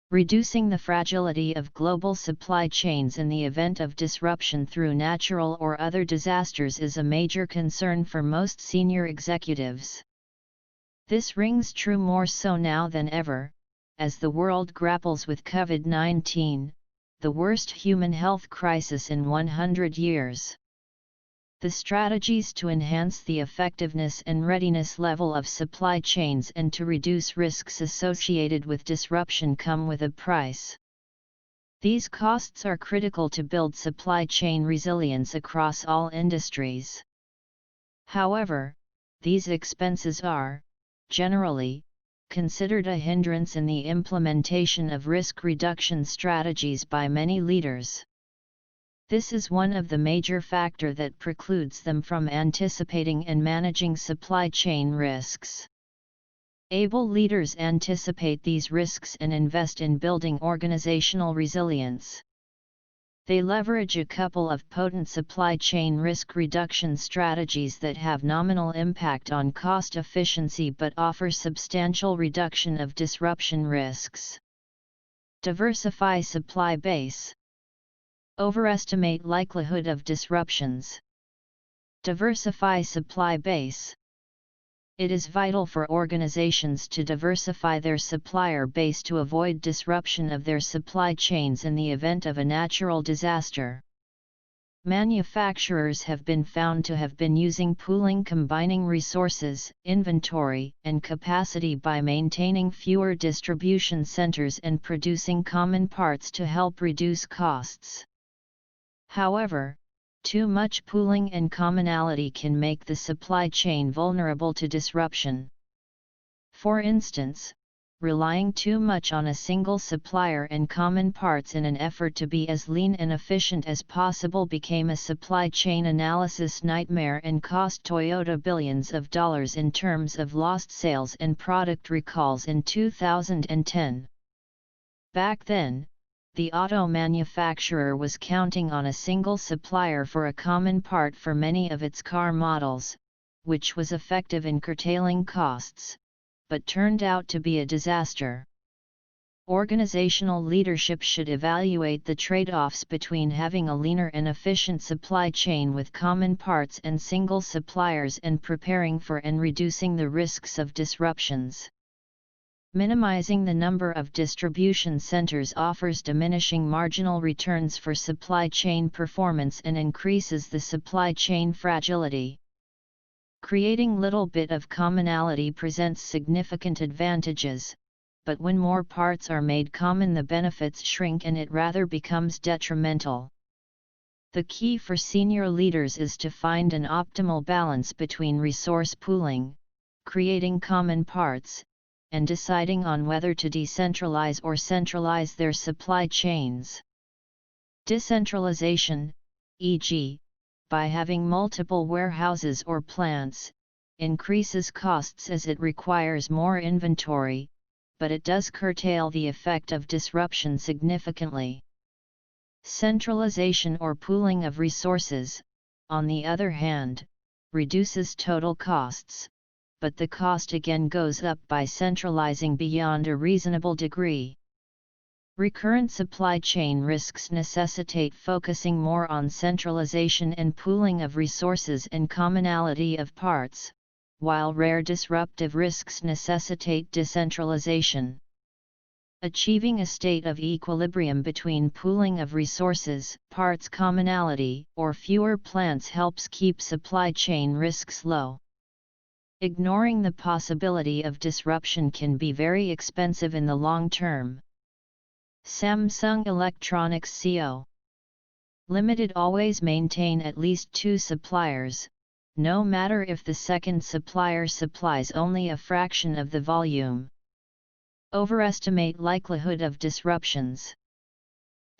Reducing the fragility of global supply chains in the event of disruption through natural or other disasters is a major concern for most senior executives. This rings true more so now than ever, as the world grapples with COVID-19, the worst human health crisis in 100 years. The strategies to enhance the effectiveness and readiness level of supply chains and to reduce risks associated with disruption come with a price. These costs are critical to build supply chain resilience across all industries. However, these expenses are, generally, considered a hindrance in the implementation of risk reduction strategies by many leaders. This is one of the major factors that precludes them from anticipating and managing supply chain risks. Able leaders anticipate these risks and invest in building organizational resilience. They leverage a couple of potent supply chain risk reduction strategies that have nominal impact on cost efficiency but offer substantial reduction of disruption risks. Diversify supply base. Overestimate likelihood of disruptions. Diversify supply base. It is vital for organizations to diversify their supplier base to avoid disruption of their supply chains in the event of a natural disaster. Manufacturers have been found to have been using pooling, combining resources, inventory, and capacity by maintaining fewer distribution centers and producing common parts to help reduce costs. However, too much pooling and commonality can make the supply chain vulnerable to disruption. For instance, relying too much on a single supplier and common parts in an effort to be as lean and efficient as possible became a supply chain analysis nightmare and cost Toyota billions of dollars in terms of lost sales and product recalls in 2010. Back then, the auto manufacturer was counting on a single supplier for a common part for many of its car models, which was effective in curtailing costs, but turned out to be a disaster. Organizational leadership should evaluate the trade-offs between having a leaner and efficient supply chain with common parts and single suppliers and preparing for and reducing the risks of disruptions. Minimizing the number of distribution centers offers diminishing marginal returns for supply chain performance and increases the supply chain fragility. Creating little bit of commonality presents significant advantages, but when more parts are made common the benefits shrink and it rather becomes detrimental. The key for senior leaders is to find an optimal balance between resource pooling, creating common parts, and deciding on whether to decentralize or centralize their supply chains. Decentralization, e.g., by having multiple warehouses or plants, increases costs as it requires more inventory, but it does curtail the effect of disruption significantly. Centralization or pooling of resources, on the other hand, reduces total costs, but the cost again goes up by centralizing beyond a reasonable degree. Recurrent supply chain risks necessitate focusing more on centralization and pooling of resources and commonality of parts, while rare disruptive risks necessitate decentralization. Achieving a state of equilibrium between pooling of resources, parts commonality, or fewer plants helps keep supply chain risks low. Ignoring the possibility of disruption can be very expensive in the long term. Samsung Electronics Co. Limited always maintain at least 2 suppliers, no matter if the second supplier supplies only a fraction of the volume. Overestimate likelihood of disruptions.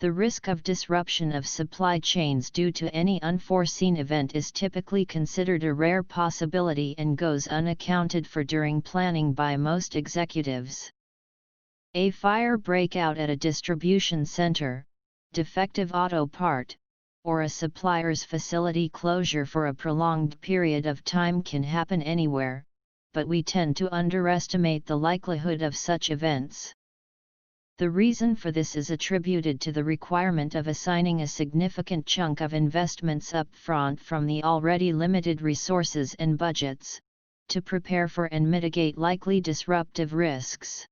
The risk of disruption of supply chains due to any unforeseen event is typically considered a rare possibility and goes unaccounted for during planning by most executives. A fire breakout at a distribution center, defective auto part, or a supplier's facility closure for a prolonged period of time can happen anywhere, but we tend to underestimate the likelihood of such events. The reason for this is attributed to the requirement of assigning a significant chunk of investments up front from the already limited resources and budgets, to prepare for and mitigate likely disruptive risks.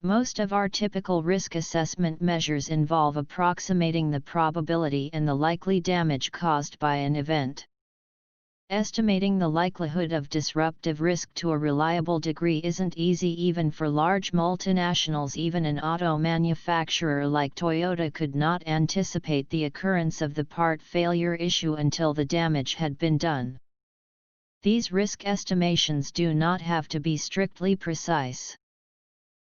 Most of our typical risk assessment measures involve approximating the probability and the likely damage caused by an event. Estimating the likelihood of disruptive risk to a reliable degree isn't easy even for large multinationals. Even an auto manufacturer like Toyota could not anticipate the occurrence of the part failure issue until the damage had been done. These risk estimations do not have to be strictly precise.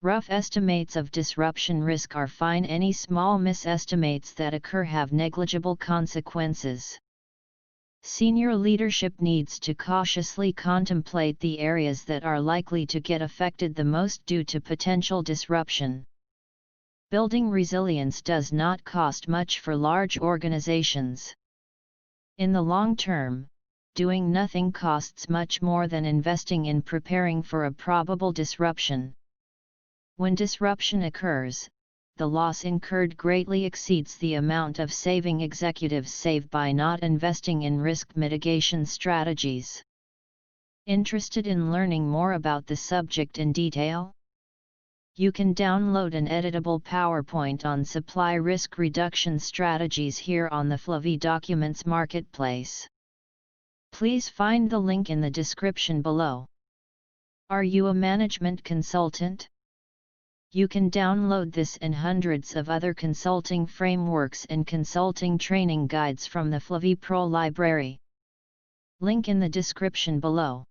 Rough estimates of disruption risk are fine. Any small misestimates that occur have negligible consequences. Senior leadership needs to cautiously contemplate the areas that are likely to get affected the most due to potential disruption. Building resilience does not cost much for large organizations. In the long term, doing nothing costs much more than investing in preparing for a probable disruption. When disruption occurs, the loss incurred greatly exceeds the amount of saving executives save by not investing in risk mitigation strategies. Interested in learning more about the subject in detail? You can download an editable PowerPoint on supply risk reduction strategies here on the Flavie Documents Marketplace. Please find the link in the description below. Are you a management consultant? You can download this and hundreds of other consulting frameworks and consulting training guides from the Flavie Pro library. Link in the description below.